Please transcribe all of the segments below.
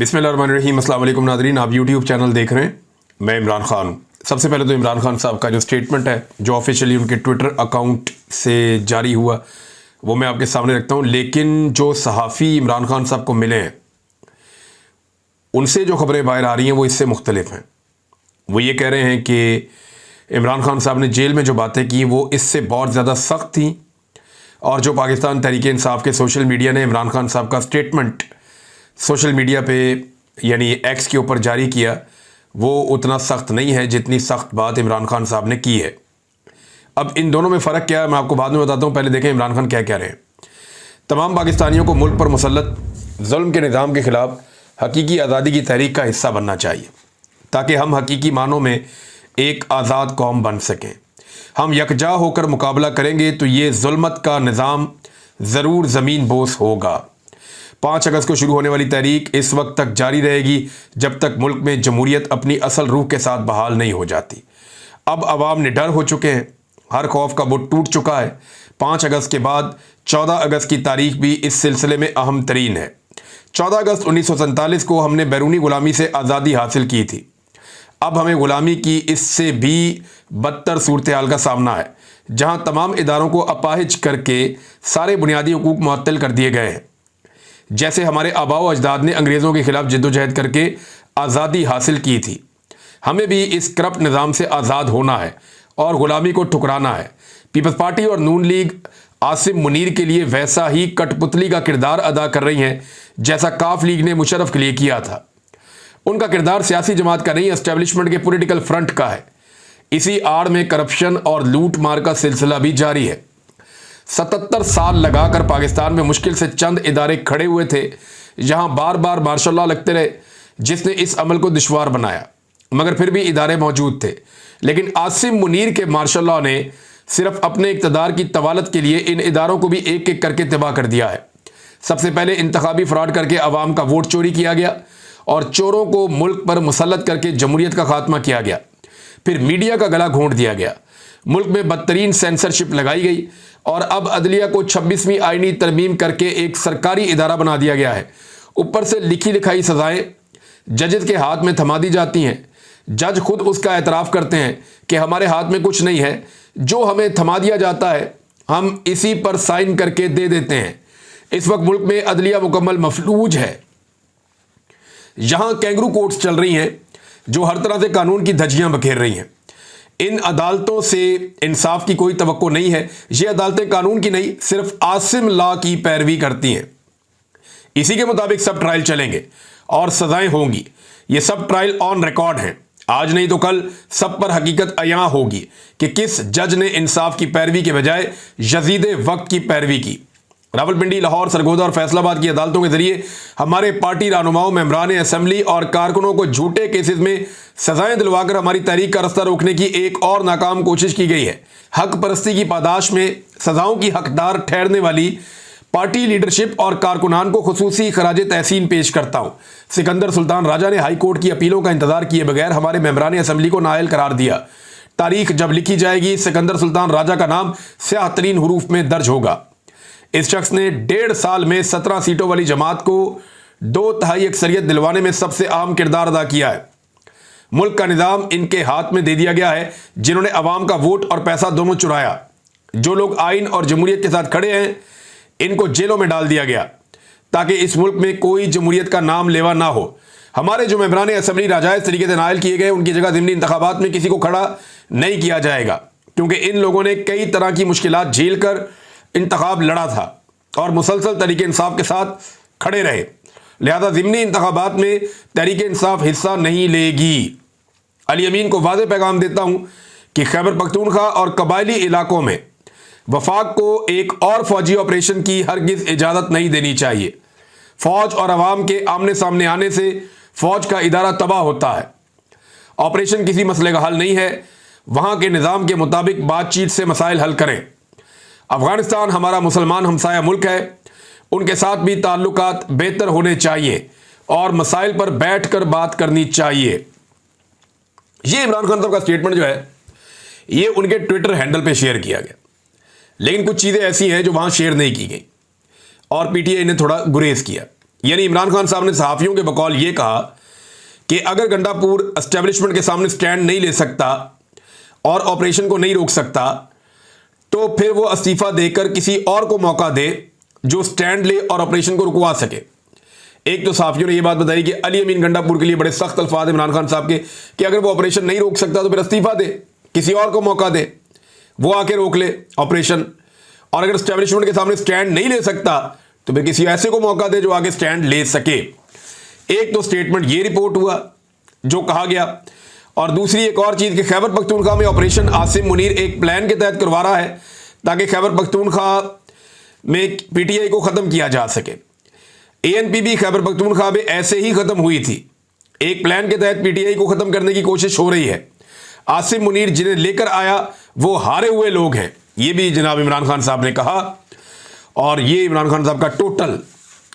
बिस्मिल्लाहिर्रहमानिर्रहीम। अस्सलाम वालेकुम नाज़रीन, आप यूट्यूब चैनल देख रहे हैं, मैं इमरान खान हूँ। सबसे पहले तो इमरान खान साहब का जो स्टेटमेंट है जो ऑफिशियली उनके ट्विटर अकाउंट से जारी हुआ वो मैं आपके सामने रखता हूँ। लेकिन जो सहाफ़ी इमरान खान साहब को मिले हैं उनसे जो खबरें बाहर आ रही हैं वो इससे मुख्तलिफ हैं। वो ये कह रहे हैं कि इमरान खान साहब ने जेल में जो बातें की वो इससे बहुत ज़्यादा सख्त थी, और जो पाकिस्तान तहरीक इंसाफ के सोशल मीडिया ने इमरान खान साहब का स्टेटमेंट सोशल मीडिया पे यानी एक्स के ऊपर जारी किया वो उतना सख्त नहीं है जितनी सख्त बात इमरान खान साहब ने की है। अब इन दोनों में फ़र्क क्या है मैं आपको बाद में बताता हूँ। पहले देखें इमरान खान क्या कह रहे हैं। तमाम पाकिस्तानियों को मुल्क पर मुसल्लत जुल्म के निज़ाम के ख़िलाफ़ हकीकी आज़ादी की तहरीक का हिस्सा बनना चाहिए ताकि हम हकीकी मानों में एक आज़ाद कौम बन सकें। हम यकजा होकर मुकाबला करेंगे तो ये जुल्मत का निज़ाम ज़रूर ज़मीन बोस होगा। 5 अगस्त को शुरू होने वाली तहरीक इस वक्त तक जारी रहेगी जब तक मुल्क में जमहूरियत अपनी असल रूह के साथ बहाल नहीं हो जाती। अब अवाम निडर हो चुके हैं, हर खौफ का बुत टूट चुका है। 5 अगस्त के बाद 14 अगस्त की तारीख भी इस सिलसिले में अहम तरीन है। 14 अगस्त 1947 को हमने बैरूनी गुलामी से आज़ादी हासिल की थी। अब हमें गुलामी की इससे भी बदतर सूरत हाल का सामना है जहाँ तमाम इदारों को अपाहिज करके सारे बुनियादी हुकूक मुअत्तल कर दिए गए हैं। जैसे हमारे आबाओ अजदाद ने अंग्रेज़ों के ख़िलाफ़ जद्दोजहद करके आज़ादी हासिल की थी, हमें भी इस करप्ट निज़ाम से आज़ाद होना है और ग़ुलामी को ठुकराना है। पीपल्स पार्टी और नून लीग आसिम मुनीर के लिए वैसा ही कठपुतली का किरदार अदा कर रही हैं जैसा काफ लीग ने मुशर्रफ के लिए किया था। उनका किरदार सियासी जमात का नहीं, एस्टेब्लिशमेंट के पॉलिटिकल फ्रंट का है। इसी आड़ में करप्शन और लूट मार का सिलसिला भी जारी है। 77 साल लगाकर पाकिस्तान में मुश्किल से चंद इदारे खड़े हुए थे जहां बार बार मार्शल लॉ लगते रहे जिसने इस अमल को दुश्वार बनाया, मगर फिर भी इदारे मौजूद थे। लेकिन आसिम मुनीर के मार्शल लॉ ने सिर्फ अपने इक़्तिदार की तवालत के लिए इन इदारों को भी एक एक करके तबाह कर दिया है। सबसे पहले इंतखाबी फ्रॉड करके अवाम का वोट चोरी किया गया और चोरों को मुल्क पर मुसल्लत करके जमहूरियत का खात्मा किया गया। फिर मीडिया का गला घोंट दिया गया, मुल्क में बदतरीन सेंसरशिप लगाई गई और अब अदलिया को 26वीं आईनी तरमीम करके एक सरकारी इदारा बना दिया गया है। ऊपर से लिखी लिखाई सजाएं जजेस के हाथ में थमा दी जाती हैं। जज खुद उसका एतराफ़ करते हैं कि हमारे हाथ में कुछ नहीं है, जो हमें थमा दिया जाता है हम इसी पर साइन करके दे देते हैं। इस वक्त मुल्क में अदलिया मुकम्मल मफलूज है। यहाँ कैंगरू कोर्ट्स चल रही हैं जो हर तरह से कानून की धज्जियाँ बखेर रही हैं। इन अदालतों से इंसाफ की कोई तवक्को नहीं है। ये अदालतें कानून की नहीं सिर्फ आसिम लॉ की पैरवी करती हैं। इसी के मुताबिक सब ट्रायल चलेंगे और सजाएं होंगी। ये सब ट्रायल ऑन रिकॉर्ड हैं। आज नहीं तो कल सब पर हकीकत अयां होगी कि किस जज ने इंसाफ की पैरवी के बजाय यजीदे वक्त की पैरवी की। रावलपिंडी, लाहौर, सरगोदा और फैसलाबाद की अदालतों के जरिए हमारे पार्टी रहनुमाओं, मेंबरान असेंबली और कारकुनों को झूठे केसेस में सजाएं दिलवाकर हमारी तहरीक का रास्ता रोकने की एक और नाकाम कोशिश की गई है। हक परस्ती की पादाश में सजाओं की हकदार ठहरने वाली पार्टी लीडरशिप और कारकुनान को खुसूसी खराज तहसीन पेश करता हूँ। सिकंदर सुल्तान राजा ने हाई कोर्ट की अपीलों का इंतजार किए बगैर हमारे मेंबरान असेंबली को नाअहल करार दिया। तारीख जब लिखी जाएगी सिकंदर सुल्तान राजा का नाम स्याह तरीन हरूफ में दर्ज होगा। इस शख्स ने 1.5 साल में 17 सीटों वाली जमात को 2/3 अक्सरियत दिलवाने में सबसे अहम किरदार अदा किया है। मुल्क का निज़ाम इनके हाथ में दे दिया गया है जिन्होंने अवाम का वोट और पैसा दोनों चुराया। जो लोग आइन और जमहूरियत के साथ खड़े हैं इनको जेलों में डाल दिया गया ताकि इस मुल्क में कोई जमहूरियत का नाम लेवा ना हो। हमारे जो मेंबरान असेंबली नाजायज़ तरीके से नाअहल किए गए उनकी जगह ज़िमनी इंतखाबात में किसी को खड़ा नहीं किया जाएगा, क्योंकि इन लोगों ने कई तरह की मुश्किलात झेल कर इंतखाब लड़ा था और मुसलसल तहरीक इंसाफ के साथ खड़े रहे। लिहाजा ज़िमनी इंतखाबात में तहरीक इंसाफ हिस्सा नहीं लेगी। अली अमीन को वाज़ेह पैगाम देता हूँ कि खैबर पख्तूनख्वा और कबायली इलाकों में वफाक को एक और फौजी ऑपरेशन की हरगिज़ इजाज़त नहीं देनी चाहिए। फ़ौज और अवाम के आमने सामने आने से फ़ौज का इदारा तबाह होता है। ऑपरेशन किसी मसले का हल नहीं है, वहाँ के निज़ाम के मुताबिक बातचीत से मसाइल हल करें। अफ़गानिस्तान हमारा मुसलमान हमसाया मुल्क है, उनके साथ भी ताल्लुकात बेहतर होने चाहिए और मसाइल पर बैठ कर बात करनी चाहिए। ये इमरान खान साहब का स्टेटमेंट जो है ये उनके ट्विटर हैंडल पे शेयर किया गया, लेकिन कुछ चीज़ें ऐसी हैं जो वहाँ शेयर नहीं की गई और पीटीआई ने थोड़ा गुरेज किया। यानी इमरान खान साहब ने सहाफ़ियों के बकौल ये कहा कि अगर गंडापुर एस्टेब्लिशमेंट के सामने स्टैंड नहीं ले सकता और ऑपरेशन को नहीं रोक सकता तो फिर वो इस्तीफा देकर किसी और को मौका दे जो स्टैंड ले और ऑपरेशन को रुकवा सके। एक तो सहाफ़ियों ने यह बात बताई कि अली अमीन गंडापुर के लिए बड़े सख्त अल्फाज इमरान खान साहब के कि अगर वो ऑपरेशन नहीं रोक सकता तो फिर इस्तीफा दे, किसी और को मौका दे, वो आके रोक ले ऑपरेशन। और अगर एस्टेब्लिशमेंट के सामने स्टैंड नहीं ले सकता तो फिर किसी ऐसे को मौका दे जो आगे स्टैंड ले सके। एक तो स्टेटमेंट ये रिपोर्ट हुआ जो कहा गया, और दूसरी एक और चीज़ कि खैबर पख्तूनख्वा में ऑपरेशन आसिम मुनीर एक प्लान के तहत करवा रहा है ताकि खैबर पख्तूनख्वा में पीटीआई को ख़त्म किया जा सके। एएनपी भी खैबर पख्तूनख्वा में ऐसे ही ख़त्म हुई थी, एक प्लान के तहत पीटीआई को ख़त्म करने की कोशिश हो रही है। आसिम मुनीर जिन्हें लेकर आया वो हारे हुए लोग हैं, ये भी जनाब इमरान खान साहब ने कहा, और ये इमरान खान साहब का टोटल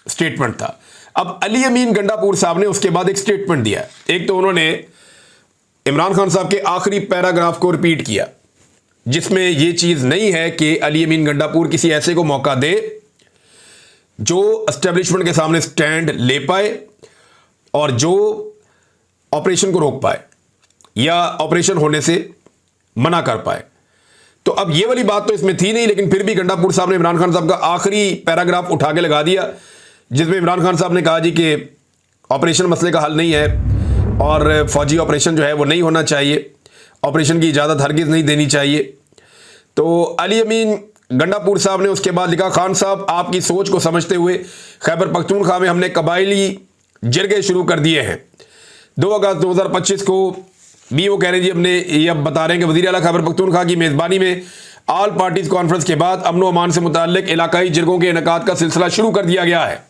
स्टेटमेंट था। अब अली अमीन गंडापुर साहब ने उसके बाद एक स्टेटमेंट दिया। एक तो उन्होंने इमरान खान साहब के आखिरी पैराग्राफ को रिपीट किया जिसमें यह चीज़ नहीं है कि अली अमीन गंडापुर किसी ऐसे को मौका दे जो एस्टेब्लिशमेंट के सामने स्टैंड ले पाए और जो ऑपरेशन को रोक पाए या ऑपरेशन होने से मना कर पाए। तो अब ये वाली बात तो इसमें थी नहीं, लेकिन फिर भी गंडापुर साहब ने इमरान खान साहब का आखिरी पैराग्राफ उठा के लगा दिया जिसमें इमरान खान साहब ने कहा जी कि ऑपरेशन मसले का हल नहीं है और फौजी ऑपरेशन जो है वो नहीं होना चाहिए, ऑपरेशन की इजाज़त हरगिज़ नहीं देनी चाहिए। तो अली अमीन गंडापुर साहब ने उसके बाद लिखा, खान साहब आपकी सोच को समझते हुए खैबर पख्तूनख्वा में हमने कबायली जरगे शुरू कर दिए हैं। 2 अगस्त 2025 को भी वो कह रहे हैं जी हमने ये अब बता रहे हैं कि वज़ीर आला खैबर पख्तूनख्वा की मेज़बानी में ऑल पार्टीज़ कॉन्फ्रेंस के बाद अमन व अमान से मुताल्लिक़ इलाकाई जरगों के इनेकाद का सिलसिला शुरू कर दिया गया है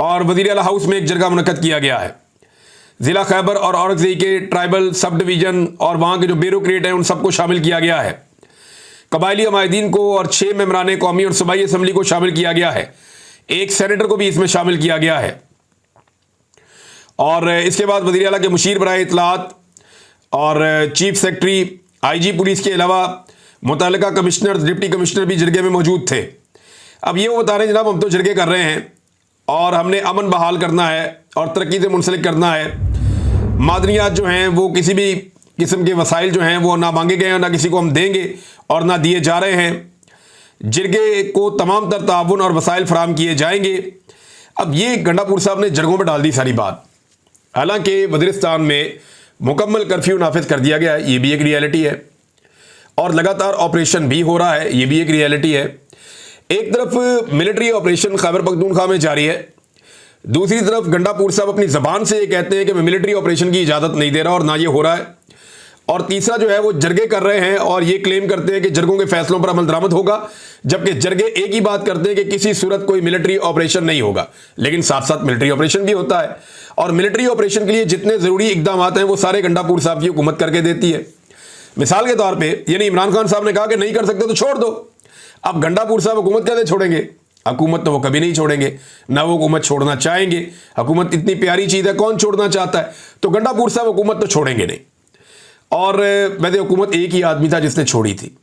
और वज़ीर आला हाउस में एक जरगा मुनक़्क़द किया गया है। ज़िला खैबर और औरंगज़ेब के ट्राइबल सब डिवीज़न और वहाँ के जो ब्यूरोक्रेट हैं उन सबको शामिल किया गया है। कबायली अमायदीन को और 6 मेंबरान कौमी और सूबाई असम्बली को शामिल किया गया है। एक सेनेटर को भी इसमें शामिल किया गया है। और इसके बाद वज़ीर आला के मुशीर बराए इत्तलात और चीफ सेक्रेटरी आईजी पुलिस के अलावा मुतल्लिका कमिश्नर डिप्टी कमिश्नर भी जरगे में मौजूद थे। अब ये वो बता रहे हैं जनाब हम तो जरगे कर रहे हैं और हमने अमन बहाल करना है और तरक्की से मुंसलिक करना है। मादनियात जो हैं वो किसी भी किस्म के वसाइल जो हैं वो ना मांगे गए हैं, ना किसी को हम देंगे और ना दिए जा रहे हैं। जरगे को तमाम तर ताउन और वसाइल फराम किए जाएंगे। अब ये गंडापुर साहब ने जरगों में डाल दी सारी बात। हालांकि वज़ीरिस्तान में मुकम्मल कर्फ्यू नाफिज कर दिया गया है, ये भी एक रियलिटी है, और लगातार ऑपरेशन भी हो रहा है, ये भी एक रियलिटी है। एक तरफ मिलिट्री ऑपरेशन खैबर पख्तूनख्वा में जारी है, दूसरी तरफ गंडापुर साहब अपनी ज़बान से ये कहते हैं कि मैं मिलिट्री ऑपरेशन की इजाज़त नहीं दे रहा और ना ये हो रहा है। और तीसरा जो है वो जरगे कर रहे हैं और ये क्लेम करते हैं कि जरगों के फैसलों पर अमल दरामद होगा, जबकि जरगे एक ही बात करते हैं कि किसी सूरत कोई मिलिट्री ऑपरेशन नहीं होगा। लेकिन साथ साथ मिलिट्री ऑपरेशन भी होता है और मिलिट्री ऑपरेशन के लिए जितने ज़रूरी इकदाम हैं वो सारे गंडापुर साहब की हुकूमत करके देती है। मिसाल के तौर पर यानी इमरान खान साहब ने कहा कि नहीं कर सकते तो छोड़ दो। अब गंडापुर साहब हुकूमत कैसे छोड़ेंगे? हुकूमत तो वो कभी नहीं छोड़ेंगे, ना वो हुकूमत छोड़ना चाहेंगे। हुकूमत इतनी प्यारी चीज़ है, कौन छोड़ना चाहता है? तो गंडापुर साहब हुकूमत तो छोड़ेंगे नहीं। और वैसे हुकूमत एक ही आदमी था जिसने छोड़ी थी।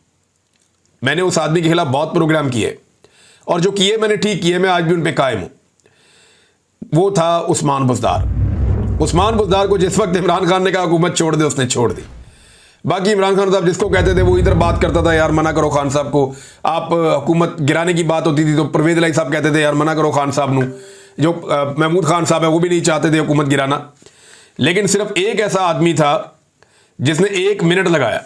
मैंने उस आदमी के खिलाफ बहुत प्रोग्राम किए और जो किए मैंने ठीक किए, मैं आज भी उन पर कायम हूँ। वो था उस्मान बुज़दार। उस्मान बुज़दार को जिस वक्त इमरान खान ने कहा हुकूमत छोड़ दे, उसने छोड़ दी। बाकी इमरान खान साहब जिसको कहते थे वो इधर बात करता था, यार मना करो खान साहब को। आप हुकूमत गिराने की बात होती थी तो परवेज़ इलाही साहब कहते थे यार मना करो खान साहब नू। जो महमूद खान साहब है वो भी नहीं चाहते थे हुकूमत गिराना। लेकिन सिर्फ एक ऐसा आदमी था जिसने 1 मिनट लगाया,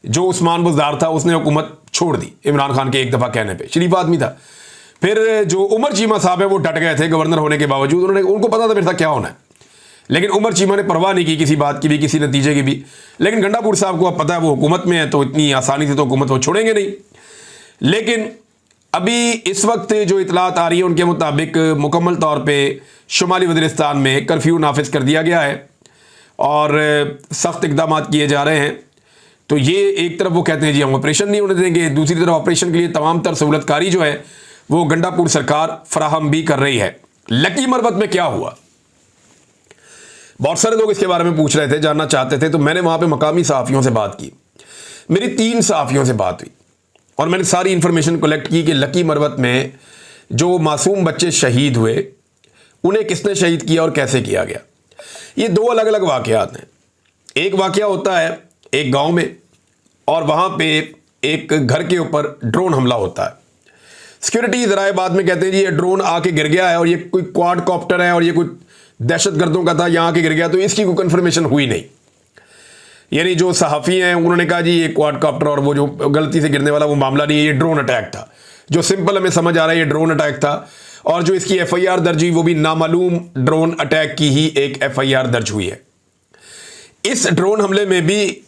जो उस्मान बुज़दार था। उसने हुकूमत छोड़ दी इमरान खान के एक दफ़ा कहने पर। शरीफ आदमी था। फिर जो उमर चीमा साहब है वो डट गए थे गवर्नर होने के बावजूद। उनको पता था मेरे साथ क्या होना है, लेकिन उमर चीमा ने परवाह नहीं की किसी बात की भी, किसी नतीजे की भी। लेकिन गंडापुर साहब को अब पता है वो हुकूमत में है तो इतनी आसानी से तो हुकूमत वो छोड़ेंगे नहीं। लेकिन अभी इस वक्त जो इतलात आ रही है उनके मुताबिक मुकम्मल तौर पे शुमाली वज़ीरिस्तान में कर्फ्यू नाफिज कर दिया गया है और सख्त इकदाम किए जा रहे हैं। तो ये एक तरफ वो कहते हैं जी हम ऑपरेशन नहीं होने देंगे, दूसरी तरफ ऑपरेशन के लिए तमाम तर सहूलतकारी जो है वो गंडापुर सरकार फराहम भी कर रही है। लकी मरबत में क्या हुआ, बहुत सारे लोग इसके बारे में पूछ रहे थे, जानना चाहते थे। तो मैंने वहाँ पे मकामी सहाफ़ियों से बात की। मेरी 3 सहाफ़ियों से बात हुई और मैंने सारी इन्फॉर्मेशन कलेक्ट की कि लकी मरबत में जो मासूम बच्चे शहीद हुए उन्हें किसने शहीद किया और कैसे किया गया। ये दो अलग अलग वाकयात हैं। एक वाकया होता है एक गांव में और वहां पे एक घर के ऊपर ड्रोन हमला होता है। सिक्योरिटी ज़राए बाद में कहते हैं जी ये ड्रोन आके गिर गया है और ये कोई क्वाड कॉप्टर है और ये कोई दहशतगर्दों का था, यहाँ आके गिर गया, तो इसकी कोई कंफर्मेशन हुई नहीं। यानी जो सहाफ़ी हैं उन्होंने कहा जी ये क्वाड कॉप्टर और वो जो गलती से गिरने वाला वो मामला नहीं है, ये ड्रोन अटैक था। जो सिंपल हमें समझ आ रहा है ये ड्रोन अटैक था और जो इसकी FIR दर्ज हुई वो भी नामालूम ड्रोन अटैक की ही एक FIR दर्ज हुई है। इस ड्रोन हमले में भी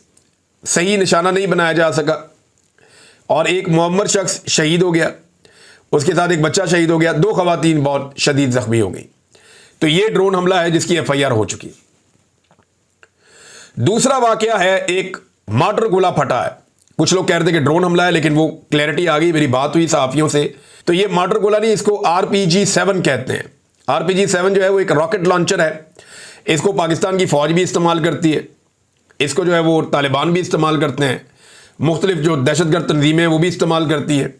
सही निशाना नहीं बनाया जा सका और एक मुअम्मर शख्स शहीद हो गया, उसके साथ एक बच्चा शहीद हो गया, 2 खवातीन बहुत शदीद जख्मी हो गई। तो ये ड्रोन हमला है जिसकी FIR हो चुकी। दूसरा वाकया है एक मार्टर गोला फटा है। कुछ लोग कह रहे थे कि ड्रोन हमला है, लेकिन वो क्लैरिटी आ गई, मेरी बात हुई सहाफियों से, तो ये मार्टर गोला नहीं, इसको RPG-7 कहते हैं। RPG-7 जो है वो एक रॉकेट लॉन्चर है। इसको पाकिस्तान की फौज भी इस्तेमाल करती है, इसको जो है वो तालिबान भी इस्तेमाल करते हैं, मुख्तलिफ जो दहशतगर्द तंजीमें वो भी इस्तेमाल करती है।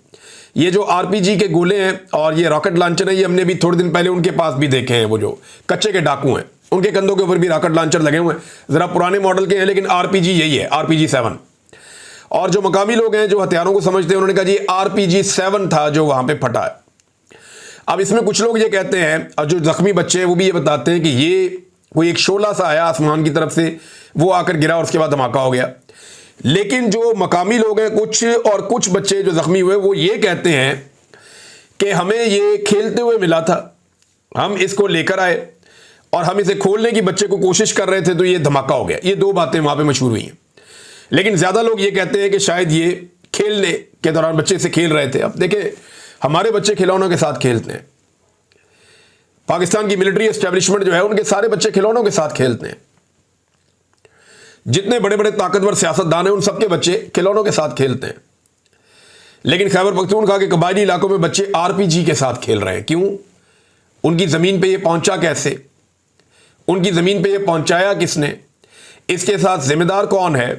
ये जो RPG के गोले हैं और ये रॉकेट लॉन्चर है, ये हमने भी थोड़े दिन पहले उनके पास भी देखे हैं। वो जो कच्चे के डाकू हैं उनके कंधों के ऊपर भी रॉकेट लॉन्चर लगे हुए हैं, ज़रा पुराने मॉडल के हैं, लेकिन RPG यही है, RPG-7। और जो मकामी लोग हैं जो हथियारों को समझते हैं उन्होंने कहा जी RPG-7 था जो वहाँ पे फटा है। अब इसमें कुछ लोग ये कहते हैं और जो जख्मी बच्चे हैं वो भी ये बताते हैं कि ये कोई एक शोला सा आया आसमान की तरफ से, वो आकर गिरा और उसके बाद धमाका हो गया। लेकिन जो मकामी लोग हैं कुछ बच्चे जो जख्मी हुए वो ये कहते हैं कि हमें ये खेलते हुए मिला था, हम इसको लेकर आए और हम इसे खोलने की बच्चे को कोशिश कर रहे थे तो ये धमाका हो गया। ये 2 बातें वहाँ पे मशहूर हुई हैं, लेकिन ज़्यादा लोग ये कहते हैं कि शायद ये खेलने के दौरान बच्चे से खेल रहे थे। अब देखें, हमारे बच्चे खिलौनों के साथ खेलते हैं, पाकिस्तान की मिलिट्री एस्टेब्लिशमेंट जो है उनके सारे बच्चे खिलौनों के साथ खेलते हैं। जितने बड़े बड़े ताकतवर सियासतदान हैं उन सबके बच्चे खिलौनों के साथ खेलते हैं। लेकिन खैबर पख्तूनख्वा के कबायली इलाकों में बच्चे RPG के साथ खेल रहे हैं। क्यों? उनकी ज़मीन पे ये पहुंचा कैसे? उनकी ज़मीन पे ये पहुंचाया किसने? इसके साथ जिम्मेदार कौन है?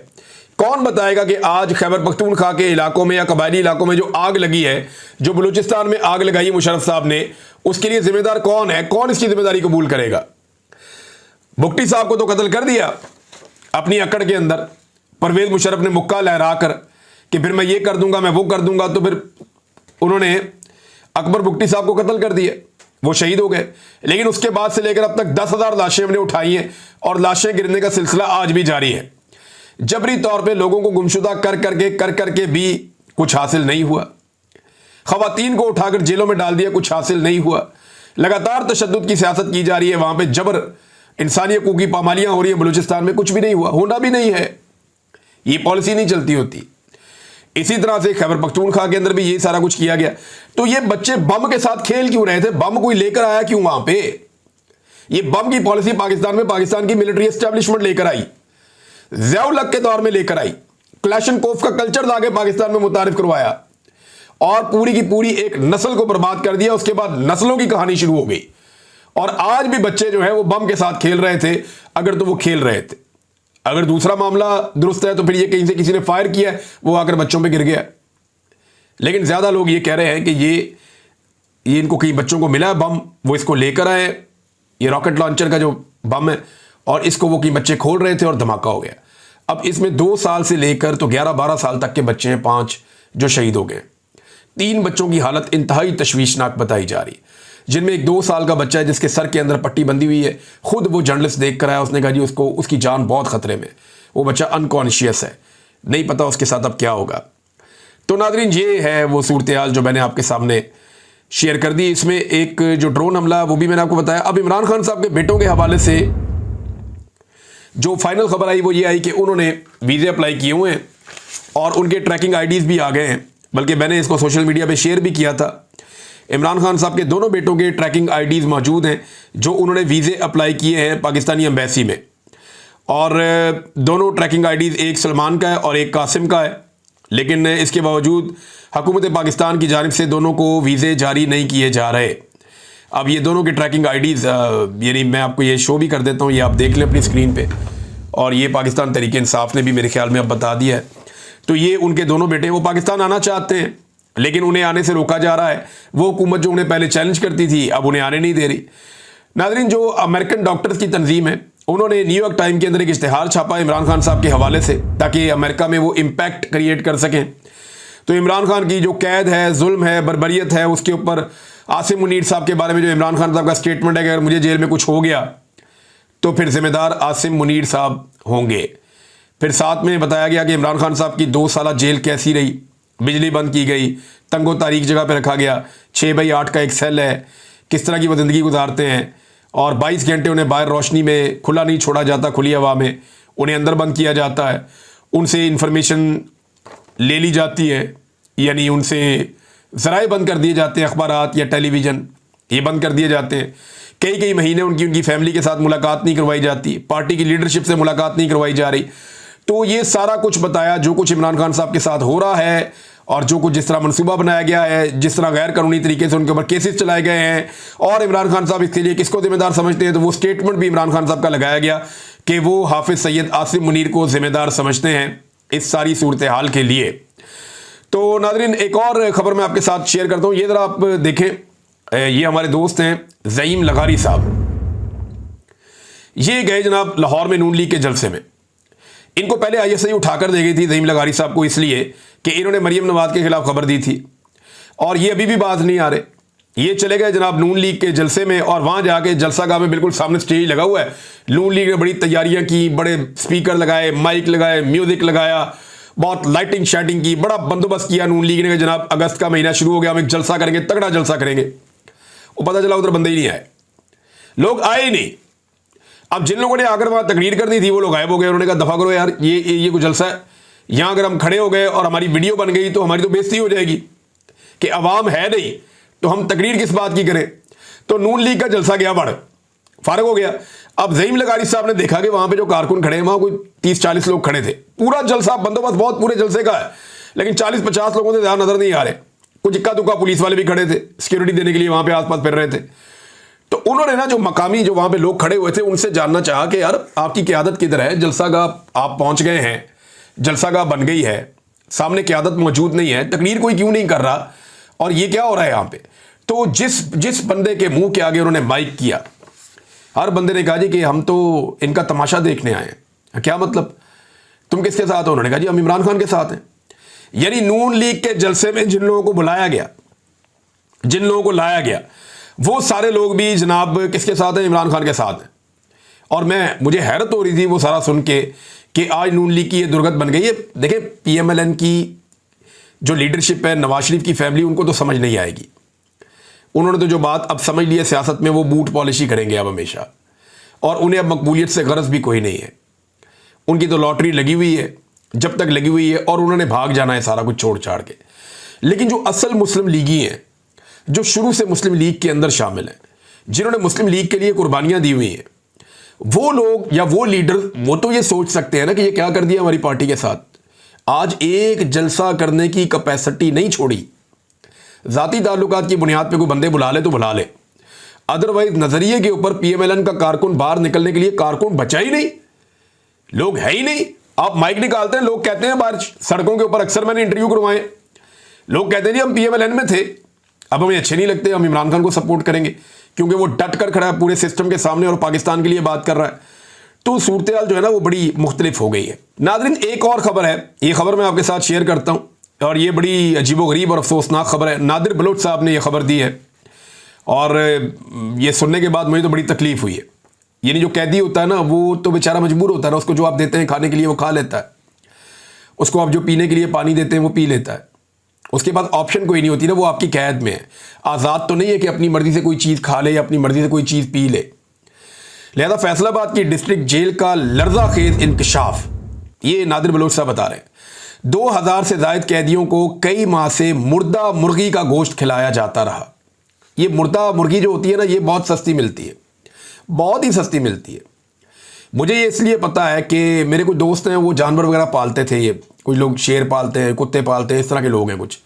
कौन बताएगा कि आज खैबर पख्तूनख्वा के इलाकों में या कबायली इलाकों में जो आग लगी है, जो बलूचिस्तान में आग लगाई मुशर्रफ साहब ने, उसके लिए जिम्मेदार कौन है? कौन इसकी जिम्मेदारी कबूल करेगा? भुट्टी साहब को तो कत्ल कर दिया अपनी अकड़ के अंदर, परवेज मुशर्रफ ने मुक्का लहरा कर कि फिर मैं ये कर दूंगा, मैं वो कर दूंगा, तो फिर उन्होंने अकबर भुट्टी साहब को कत्ल कर दिया, वो शहीद हो गए। लेकिन उसके बाद से लेकर अब तक 10,000 लाशें हमने उठाई हैं और लाशें गिरने का सिलसिला आज भी जारी है। जबरी तौर पे लोगों को गुमशुदा कर करके भी कुछ हासिल नहीं हुआ। खवातीन को उठाकर जेलों में डाल दिया, कुछ हासिल नहीं हुआ। लगातार तशद्दुद की सियासत की जा रही है, वहां पे जबर इंसानी हकूक की पामालियां हो रही है। बलूचिस्तान में कुछ भी नहीं हुआ, होना भी नहीं है, ये पॉलिसी नहीं चलती होती। इसी तरह से खैबर पख्तूनख्वा के अंदर भी ये सारा कुछ किया गया। तो ये बच्चे बम के साथ खेल क्यों रहे थे? बम कोई लेकर आया क्यों वहां पे? ये बम की पॉलिसी पाकिस्तान में पाकिस्तान की मिलिट्री एस्टेब्लिशमेंट लेकर आई, ज़िया-उल-हक के दौर में लेकर आई, क्लैशनकोफ का कल्चर लाके पाकिस्तान में मुतारिफ करवाया और पूरी की पूरी एक नस्ल को बर्बाद कर दिया। उसके बाद नस्लों की कहानी शुरू हो गई और आज भी बच्चे जो है वो बम के साथ खेल रहे थे, अगर तो वो खेल रहे थे। अगर दूसरा मामला दुरुस्त है तो फिर ये कहीं से किसी ने फायर किया है, वो आकर बच्चों पे गिर गया। लेकिन ज्यादा लोग ये कह रहे हैं कि ये इनको कई बच्चों को मिला है बम, वो इसको लेकर आए, ये रॉकेट लॉन्चर का जो बम है, और इसको वो कई बच्चे खोल रहे थे और धमाका हो गया। अब इसमें 2 साल से लेकर तो 11-12 साल तक के बच्चे हैं, 5 जो शहीद हो गए। 3 बच्चों की हालत इंतहाई तशवीशनाक बताई जा रही, जिनमें एक 2 साल का बच्चा है जिसके सर के अंदर पट्टी बंधी हुई है। खुद वो जर्नलिस्ट देख कर आया, उसने कहा जी उसकी जान बहुत खतरे में, वो बच्चा अनकॉन्शियस है, नहीं पता उसके साथ अब क्या होगा। तो नादरीन, ये है वो सूरत हाल जो मैंने आपके सामने शेयर कर दी। इसमें एक जो ड्रोन हमला वो भी मैंने आपको बताया। अब इमरान खान साहब के बेटों के हवाले से जो फाइनल खबर आई वो ये आई कि उन्होंने वीज़े अप्लाई किए हुए हैं और उनके ट्रैकिंग आईडीज़ भी आ गए हैं, बल्कि मैंने इसको सोशल मीडिया पे शेयर भी किया था। इमरान खान साहब के दोनों बेटों के ट्रैकिंग आईडीज़ मौजूद हैं जो उन्होंने वीज़े अप्लाई किए हैं पाकिस्तानी एम्बेसी में, और दोनों ट्रैकिंग आईडीज़ एक सलमान का है और एक कासिम का है। लेकिन इसके बावजूद हुकूमत पाकिस्तान की जानिब से दोनों को वीज़े जारी नहीं किए जा रहे। अब ये दोनों के ट्रैकिंग आईडीज़ यानी मैं आपको ये शो भी कर देता हूँ, ये आप देख लें अपनी स्क्रीन पे, और ये पाकिस्तान तहरीक इंसाफ ने भी मेरे ख्याल में अब बता दिया है। तो ये उनके दोनों बेटे वो पाकिस्तान आना चाहते हैं, लेकिन उन्हें आने से रोका जा रहा है। वो हुकूमत जो उन्हें पहले चैलेंज करती थी अब उन्हें आने नहीं दे रही। नाज़रीन, जो अमेरिकन डॉक्टर्स की तंजीम है उन्होंने न्यूयॉर्क टाइम के अंदर एक इश्तिहार छापा इमरान खान साहब के हवाले से, ताकि अमेरिका में वो इम्पैक्ट क्रिएट कर सकें। तो इमरान खान की जो कैद है, जुल्म है, बर्बरियत है, उसके ऊपर आसिम मुनीर साहब के बारे में जो इमरान खान साहब का स्टेटमेंट है कि अगर मुझे जेल में कुछ हो गया तो फिर जिम्मेदार आसिम मुनीर साहब होंगे। फिर साथ में बताया गया कि इमरान खान साहब की 2 साल जेल कैसी रही, बिजली बंद की गई, तंगो तारीख जगह पे रखा गया, 6x8 का एक सेल है, किस तरह की वो ज़िंदगी गुजारते हैं, और 22 घंटे उन्हें बाहर रोशनी में खुला नहीं छोड़ा जाता, खुली हवा में उन्हें अंदर बंद किया जाता है, उनसे इंफॉर्मेशन ले ली जाती है, यानी उनसे ज़राए बंद कर दिए जाते हैं, अखबारात या टेलीविज़न ये बंद कर दिए जाते हैं। कई महीने उनकी फैमिली के साथ मुलाकात नहीं करवाई जाती, पार्टी की लीडरशिप से मुलाकात नहीं करवाई जा रही। तो ये सारा कुछ बताया जो कुछ इमरान खान साहब के साथ हो रहा है, और जो कुछ जिस तरह मनसूबा बनाया गया है, जिस तरह गैर कानूनी तरीके से उनके ऊपर केसेस चलाए गए हैं, और इमरान खान साहब इसके लिए किसको जिम्मेदार समझते हैं। तो वो स्टेटमेंट भी इमरान खान साहब का लगाया गया कि वो हाफिज सैयद आसिम मुनीर को जिम्मेदार समझते हैं इस सारी सूरत हाल के लिए। तो नाज़रीन, एक और ख़बर मैं आपके साथ शेयर करता हूँ, ये ज़रा आप देखें। ये हमारे दोस्त हैं ज़ईम लगारी साहब। ये गए जनाब लाहौर में नून लीग के जलसे में। इनको पहले ISI उठाकर दे गई थी ज़ईम लगारी साहब को, इसलिए कि इन्होंने मरीम नवाज के खिलाफ खबर दी थी, और ये अभी भी बात नहीं आ रहे। ये चले गए जनाब नून लीग के जलसे में, और वहाँ जाके जलसागाह में बिल्कुल सामने स्टेज लगा हुआ है। नून लीग ने बड़ी तैयारियाँ की, बड़े स्पीकर लगाए, माइक लगाए, म्यूज़िक लगाया, बहुत लाइटिंग शाइटिंग की, बड़ा बंदोबस्त किया नून लीग ने। जनाब अगस्त का महीना शुरू हो गया, हम एक जलसा करेंगे, तगड़ा जलसा करेंगे। वो पता चला उधर बंदे ही नहीं आए, लोग आए ही नहीं। अब जिन लोगों ने आकर वहाँ तकरीर कर दी थी वो लोग गायब हो गए। उन्होंने कहा दफ़ा करो यार, ये कुछ जलसा है, यहाँ अगर हम खड़े हो गए और हमारी वीडियो बन गई तो हमारी तो बेइज्जती हो जाएगी कि अवाम है नहीं, तो हम तकरीर किस बात की करें। तो नून लीग का जलसा गया बढ़, फारग हो गया। अब ज़ईम लगारी साहब ने देखा कि वहाँ पे जो कारकुन खड़े हैं, वहाँ कोई 30-40 लोग खड़े थे। पूरा जलसा बंदोबस्त बहुत पूरे जलसे का है, लेकिन 40-50 लोगों से ज़्यादा नज़र नहीं आ रहे। कुछ इक्का दुक्का पुलिस वाले भी खड़े थे, सिक्योरिटी देने के लिए वहाँ पे आसपास फिर रहे थे। तो उन्होंने ना जो मकामी जो वहाँ पे लोग खड़े हुए थे उनसे जानना चाहा कि यार आपकी क़यादत किधर है, जलसागाह आप पहुँच गए हैं, जलसागाह बन गई है, सामने क़यादत मौजूद नहीं है, तकरीर कोई क्यों नहीं कर रहा, और ये क्या हो रहा है यहाँ पे। तो जिस बंदे के मुंह के आगे उन्होंने माइक किया, हर बंदे ने कहा जी कि हम तो इनका तमाशा देखने आए हैं। क्या मतलब, तुम किसके साथ हो? उन्होंने कहा जी हम इमरान खान के साथ हैं। यानी नून लीग के जलसे में जिन लोगों को बुलाया गया, जिन लोगों को लाया गया, वो सारे लोग भी जनाब किसके साथ हैं? इमरान खान के साथ हैं। और मुझे हैरत हो रही थी वो सारा सुन के कि आज नून लीग की ये दुर्गत बन गई है। देखें, PMLN की जो लीडरशिप है, नवाज शरीफ की फैमिली, उनको तो समझ नहीं आएगी। उन्होंने तो जो बात अब समझ ली है सियासत में, वो बूट पॉलिशी करेंगे अब हमेशा, और उन्हें अब मकबूलियत से गरज भी कोई नहीं है। उनकी तो लॉटरी लगी हुई है, जब तक लगी हुई है, और उन्होंने भाग जाना है सारा कुछ छोड़ छाड़ के। लेकिन जो असल मुस्लिम लीगी हैं, जो शुरू से मुस्लिम लीग के अंदर शामिल हैं, जिन्होंने मुस्लिम लीग के लिए कुर्बानियां दी हुई हैं, वो लोग या वो लीडर, वो तो ये सोच सकते हैं ना कि ये क्या कर दिया हमारी पार्टी के साथ। आज एक जलसा करने की कैपेसिटी नहीं छोड़ी। ज़ाती ताल्लुकात की बुनियाद पे कोई बंदे बुला ले तो बुला ले, अदरवाइज नज़रिए के ऊपर PMLN का कारकुन बाहर निकलने के लिए कारकुन बचा ही नहीं, लोग है ही नहीं। आप माइक निकालते हैं, लोग कहते हैं बाहर सड़कों के ऊपर, अक्सर मैंने इंटरव्यू करवाए, लोग कहते हैं जी हम PMLN में थे, अब हमें अच्छे नहीं लगते, हम इमरान खान को सपोर्ट करेंगे, क्योंकि वो डट कर खड़ा है पूरे सिस्टम के सामने और पाकिस्तान के लिए बात कर रहा है। तो सूरत हाल जो है ना वो बड़ी मुख्तलिफ हो गई है। नाज़रीन, एक और ख़बर है, ये ख़बर मैं आपके साथ शेयर करता हूँ, और ये बड़ी अजीबोगरीब और अफसोसनाक खबर है। नादिर बलोच साहब ने यह खबर दी है, और ये सुनने के बाद मुझे तो बड़ी तकलीफ़ हुई है। यानी जो कैदी होता है ना, वो तो बेचारा मजबूर होता है ना, उसको जो आप देते हैं खाने के लिए वो खा लेता है, उसको आप जो पीने के लिए पानी देते हैं वो पी लेता है, उसके बाद ऑप्शन कोई नहीं होती ना, वो आपकी कैद में है। आज़ाद तो नहीं है कि अपनी मर्ज़ी से कोई चीज़ खा ले या अपनी मर्ज़ी से कोई चीज़ पी ले। लिहाजा फैसलाबाद की डिस्ट्रिक्ट जेल का लर्जा खेज इंकशाफ, ये नादिर बलोच साहब बता रहे हैं, 2000 से ज़ायद कैदियों को कई माह से मुर्दा मुर्गी का गोश्त खिलाया जाता रहा। ये मुर्दा मुर्गी जो होती है ना, ये बहुत सस्ती मिलती है, बहुत ही सस्ती मिलती है। मुझे ये इसलिए पता है कि मेरे कुछ दोस्त हैं, वो जानवर वगैरह पालते थे, ये कुछ लोग शेर पालते हैं, कुत्ते पालते हैं, इस तरह के लोग हैं, कुछ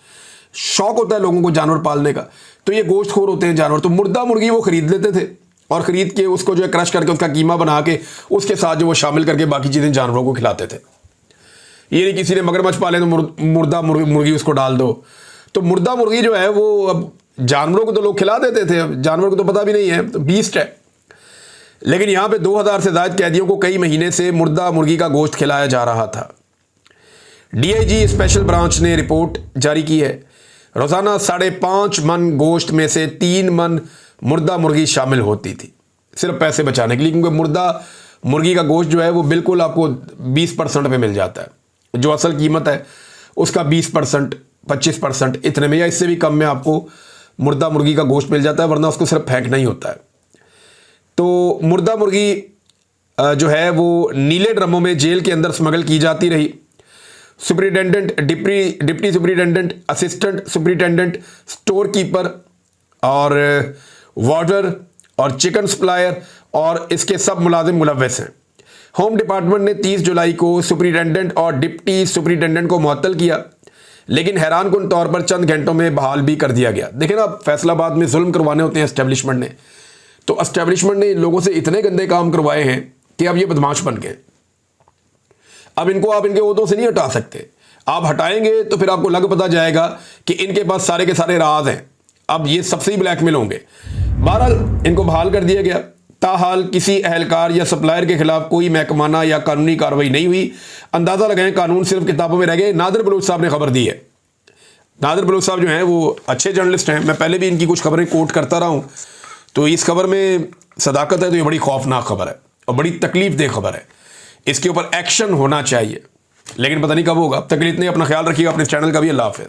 शौक होता है लोगों को जानवर पालने का, तो ये गोश्तखोर होते हैं जानवर। तो मुर्दा मुर्गी वो ख़रीद लेते थे, और ख़रीद के उसको जो है क्रश करके उसका कीमा बना के उसके साथ जो वो शामिल करके बाकी चीज़ें जानवरों को खिलाते थे। ये नहीं किसी ने मगरमच्छ पाले तो मुर्दा मुर्गी उसको डाल दो। तो मुर्दा मुर्गी जो है वो अब जानवरों को तो लोग खिला देते थे, अब जानवर को तो पता भी नहीं है, तो बीस्ट है। लेकिन यहाँ पे 2000 से ज़्यादा कैदियों को कई महीने से मुर्दा मुर्गी का गोश्त खिलाया जा रहा था। डीआईजी स्पेशल ब्रांच ने रिपोर्ट जारी की है। रोज़ाना 5.5 मन गोश्त में से 3 मन मुर्दा मुर्गी शामिल होती थी, सिर्फ पैसे बचाने के लिए, क्योंकि मुर्दा मुर्गी का गोश्त जो है वो बिल्कुल आपको 20% पे मिल जाता है। जो असल कीमत है उसका 20%, 25% इतने में या इससे भी कम में आपको मुर्दा मुर्गी का गोश्त मिल जाता है, वरना उसको सिर्फ फेंकना ही होता है। तो मुर्दा मुर्गी जो है वो नीले ड्रमों में जेल के अंदर स्मगल की जाती रही। Superintendent, deputy superintendent, assistant superintendent, store keeper और वार्डर और चिकन सप्लायर और इसके सब मुलाजिम मुलव्वस हैं। होम डिपार्टमेंट ने 30 जुलाई को सुपरिटेंडेंट और डिप्टी सुपरिटेंडेंट को मुअत्तल किया, लेकिन हैरानकुन तौर पर चंद घंटों में बहाल भी कर दिया गया। देखें ना, फैसलाबाद में जुल्म करवाने होते हैं एस्टेब्लिशमेंट ने, तो एस्टेब्लिशमेंट ने लोगों से इतने गंदे काम करवाए हैं कि अब ये बदमाश बन गए। अब इनको आप इनके ओहदों से नहीं हटा सकते। आप हटाएंगे तो फिर आपको लग पता जाएगा कि इनके पास सारे के सारे राज हैं, अब ये सबसे ही ब्लैकमेल होंगे। बहरहाल इनको बहाल कर दिया गया। ताहाल किसी अहलकार या सप्लायर के खिलाफ कोई महकमाना या कानूनी कार्रवाई नहीं हुई। अंदाजा लगाएं, कानून सिर्फ किताबों में रह गए। नादिर बलूच साहब ने खबर दी है। नादिर बलूच साहब जो हैं वो अच्छे जर्नलिस्ट हैं, मैं पहले भी इनकी कुछ खबरें कोट करता रहा हूँ, तो इस खबर में सदाकत है, तो ये बड़ी खौफनाक खबर है और बड़ी तकलीफ दे खबर है। इसके ऊपर एक्शन होना चाहिए, लेकिन पता नहीं कब होगा। अब तक के लिए इतने, अपना ख्याल रखिएगा, अपने चैनल का भी। अल्लाह हाफ़िज़।